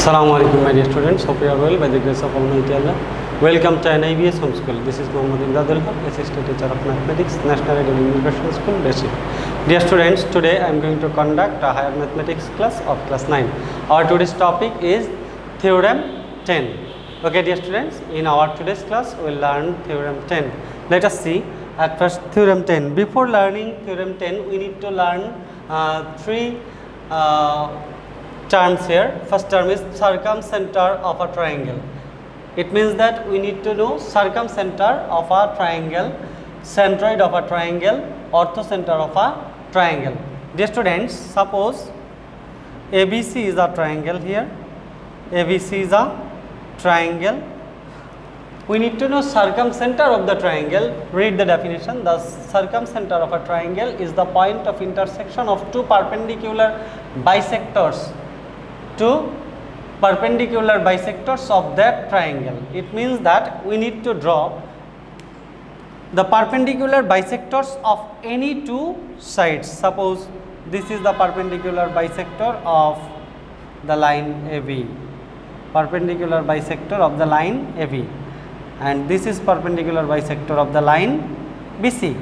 Assalamu alaikum my dear students, hope you are well by the grace of Almighty Allah. Welcome to NIBS Home School. This is Muhammad Imdadul Haq, Assistant Teacher of Mathematics, National Ideal Universal School, Basic. Dear students, today I am going to conduct a higher mathematics class of class 9. Our today's topic is Theorem 10. Okay dear students, in our today's class we will learn Theorem 10. Let us see at first Theorem 10. Before learning Theorem 10, we need to learn three terms here. First term is circumcenter of a triangle. It means that we need to know circumcenter of a triangle, centroid of a triangle, orthocenter of a triangle. Dear students, suppose ABC is a triangle here. ABC is a triangle. We need to know circumcenter of the triangle. Read the definition. The circumcenter of a triangle is the point of intersection of two perpendicular bisectors. Two perpendicular bisectors of that triangle. It means that we need to draw the perpendicular bisectors of any two sides. Suppose this is the perpendicular bisector of the line AB, perpendicular bisector of the line AB, and this is perpendicular bisector of the line BC.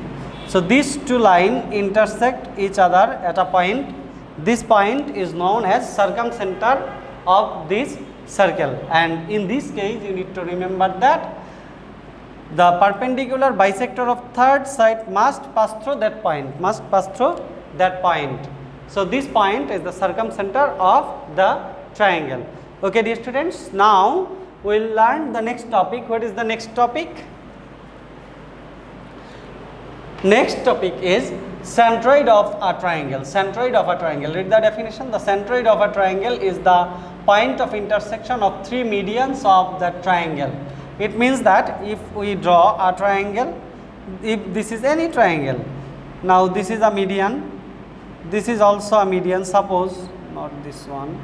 So these two lines intersect each other at a point. This point is known as circumcenter of this circle, and in this case you need to remember that the perpendicular bisector of third side must pass through that point, So this point is the circumcenter of the triangle. Okay dear students, now we will learn the next topic. What is the next topic? Next topic is centroid of a triangle. Centroid of a triangle. Read the definition. The centroid of a triangle is the point of intersection of three medians of the triangle. It means that if we draw a triangle, if this is any triangle, now this is a median, this is also a median. Suppose not this one.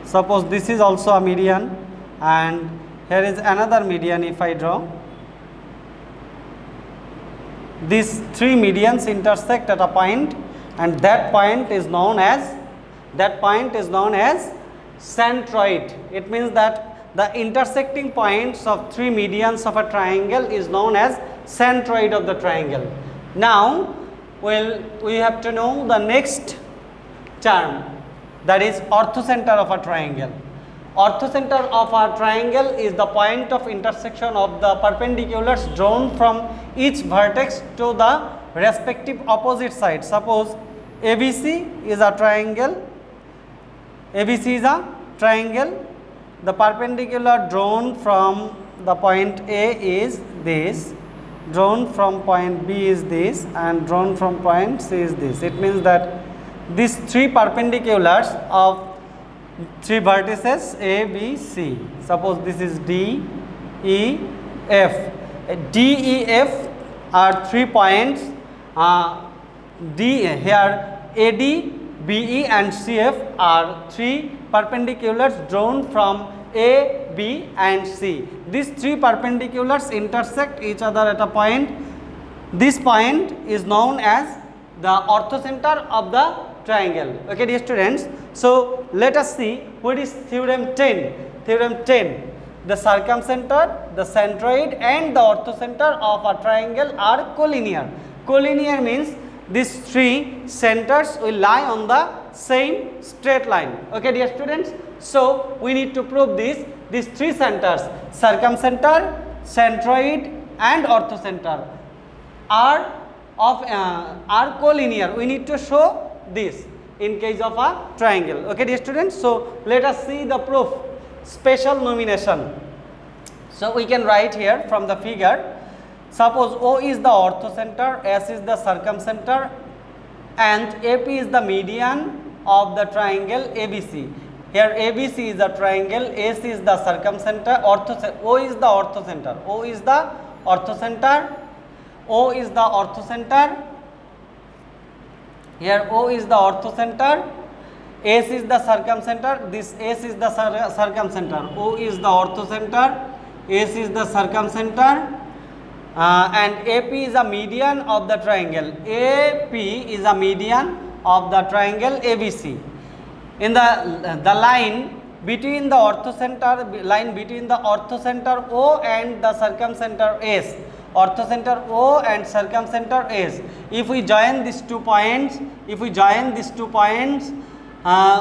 Suppose this is also a median, and here is another median. If I draw, these three medians intersect at a point, and that point is known as centroid. It means that the intersecting points of three medians of a triangle is known as centroid of the triangle. Now we have to know the next term, that is orthocenter of a triangle. Orthocenter of a triangle is the point of intersection of the perpendiculars drawn from each vertex to the respective opposite side. Suppose ABC is a triangle. ABC is a triangle. The perpendicular drawn from the point A is this, drawn from point B is this, and drawn from point C is this. It means that these three perpendiculars of three vertices A, B, C. Suppose this is D, E, F. D, E, F are 3 points. D here AD, BE and CF are 3 perpendiculars drawn from A, B and C. These 3 perpendiculars intersect each other at a point. This point is known as the orthocenter of the triangle. Okay dear students, so let us see what is Theorem 10. Theorem 10, the circumcenter, the centroid and the orthocenter of a triangle are collinear. Collinear means these three centers will lie on the same straight line. Okay dear students, so we need to prove these three centers, circumcenter, centroid and orthocenter are collinear. We need to show this in case of a triangle. Okay dear students, so let us see the proof. Special nomination. So we can write here from the figure. Suppose O is the orthocenter, S is the circumcenter and AP is the median of the triangle ABC. Here ABC is the triangle, AC is the circumcenter, O is the orthocenter. O is the orthocenter. O is the orthocenter. Here O is the orthocenter, S is the circumcenter, this S is the circumcenter, O is the orthocenter, S is the circumcenter, and AP is a median of the triangle. AP is a median of the triangle ABC. In the line between the orthocenter line between the orthocenter O and the circumcenter S. Orthocenter O and circumcenter S. If we join these 2 points,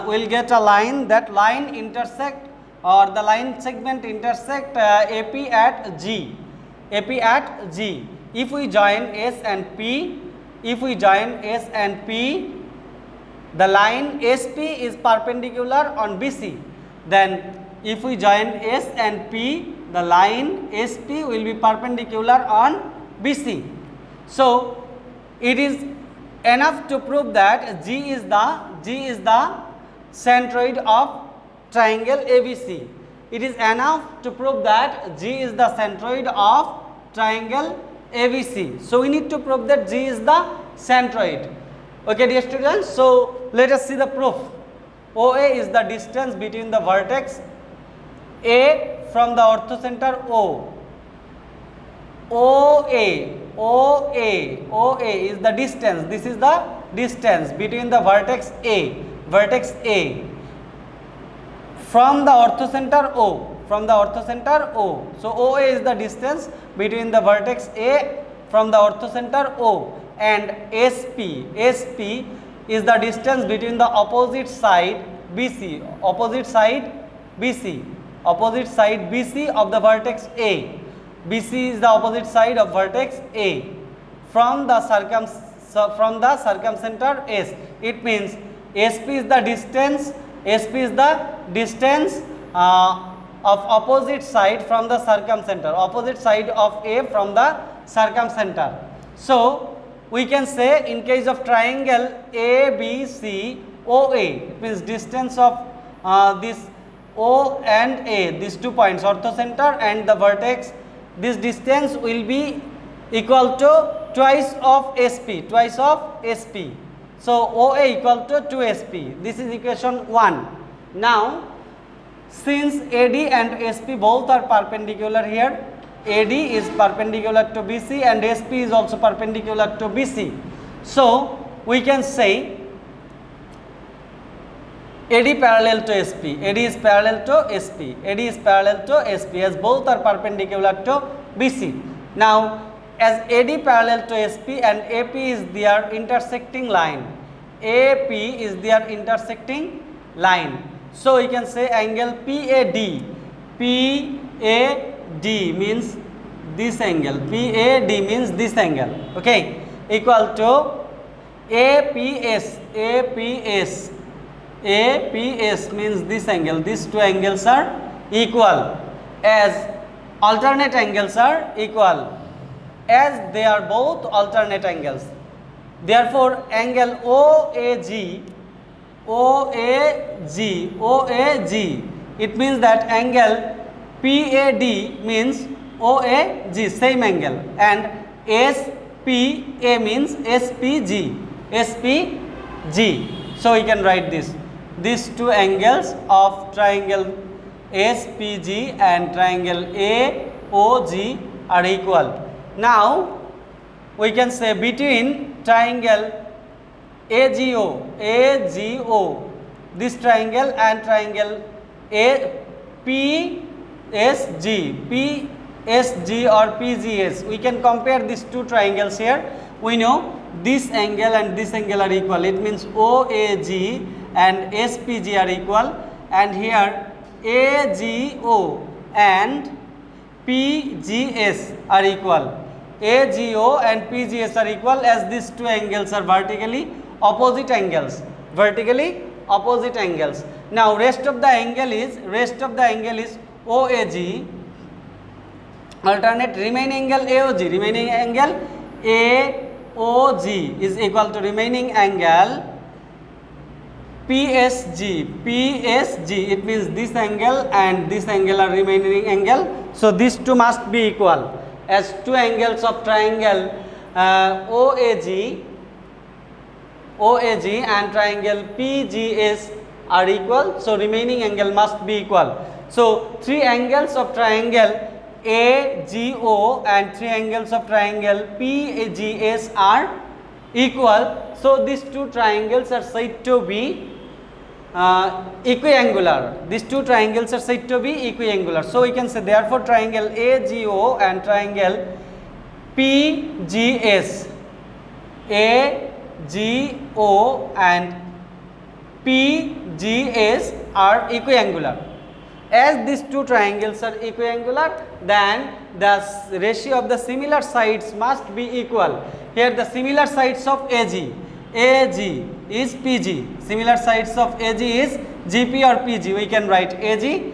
we'll get a line. That line intersect, or the line segment intersect AP at G. If we join S and P, the line SP is perpendicular on BC. Then if we join S and P, the line SP will be perpendicular on BC. So it is enough to prove that G is the centroid of triangle ABC. It is enough to prove that G is the centroid of triangle ABC. So we need to prove that G is the centroid. Okay, dear students, so let us see the proof. OA is the distance between the vertex A from the orthocenter O. OA is the distance. This is the distance between the vertex A from the orthocenter O. So OA is the distance between the vertex A from the orthocenter O, and SP is the distance between the opposite side BC of the vertex A. BC is the opposite side of vertex A from the circumcenter S. It means SP is the distance of opposite side from the circumcenter, opposite side of A from the circumcenter. So we can say, in case of triangle ABC OA, it means distance of this O and A, these 2 points, orthocenter and the vertex, this distance will be equal to twice of SP. So OA equal to 2SP. This is equation 1. Now, since AD and SP both are perpendicular here, AD is perpendicular to BC and SP is also perpendicular to BC. So we can say AD parallel to SP, AD is parallel to SP as both are perpendicular to BC. Now, as AD parallel to SP and AP is their intersecting line, so we can say angle PAD means this angle, okay, equal to APS means this angle. These 2 angles are equal, as alternate angles are equal, as they are both alternate angles. Therefore, angle OAG, it means that angle PAD means OAG, same angle, and SPA means SPG. So we can write this. These 2 angles of triangle SPG and triangle AOG are equal. Now we can say between triangle AGO, this triangle, and triangle PSG or PGS, we can compare these 2 triangles here. We know this angle and this angle are equal. It means OAG and SPG are equal, and here AGO and PGS are equal. AGO and PGS are equal, as these 2 angles are vertically opposite angles. Now rest of the angle is OAG, alternate remaining angle AOG. Remaining angle AOG is equal to remaining angle PSG. It means this angle and this angle are remaining angle. So these 2 must be equal, as 2 angles of triangle OAG and triangle PGS are equal. So remaining angle must be equal. So 3 angles of triangle AGO and 3 angles of triangle PGS are equal. So these 2 triangles are said to be equiangular. These two triangles are said to be equiangular. So we can say therefore triangle AGO and triangle PGS. AGO and PGS are equiangular. As these two triangles are equiangular, then the ratio of the similar sides must be equal. Here the similar sides of AG is PG. Similar sides of AG is GP or PG. We can write AG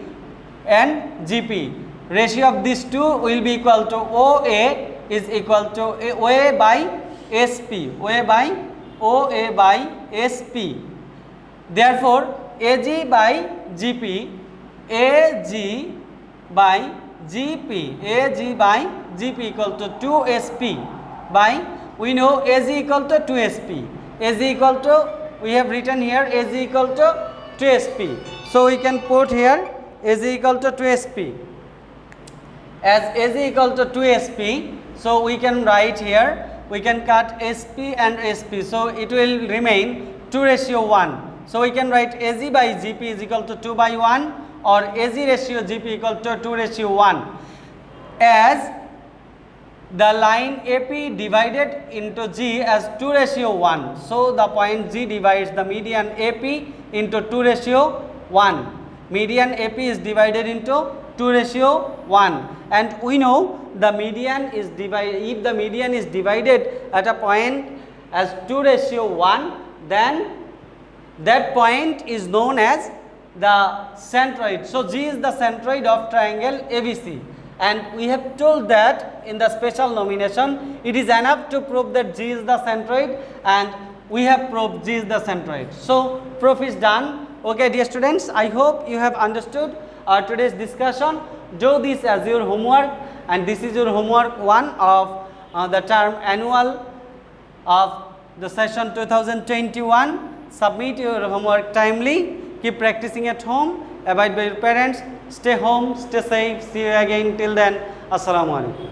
and GP. Ratio of these two will be equal to OA is equal to OA by SP. OA by SP. Therefore, AG by GP, AG by GP, AG by GP equal to 2SP by, we know AG equal to 2SP. AG equal to, we have written here AG equal to 2SP. So we can put here AG equal to 2SP. As AG equal to 2SP, so we can write here, we can cut SP and SP. So it will remain 2:1. So we can write AG by GP is equal to 2/1 or AG ratio GP equal to 2:1. As the line AP divided into G as 2:1. So the point G divides the median AP into 2:1. Median AP is divided into 2:1. And we know the median is divided, if the median is divided at a point as 2:1, then that point is known as the centroid. So G is the centroid of triangle ABC. And we have told that in the special nomination, it is enough to prove that G is the centroid, and we have proved G is the centroid. So proof is done. Okay, dear students, I hope you have understood today's discussion. Do this as your homework, and this is your homework 1 of the term annual of the session 2021. Submit your homework timely. Keep practicing at home. Abide by your parents. Stay home. Stay safe. See you again. Till then, Assalamu alaikum.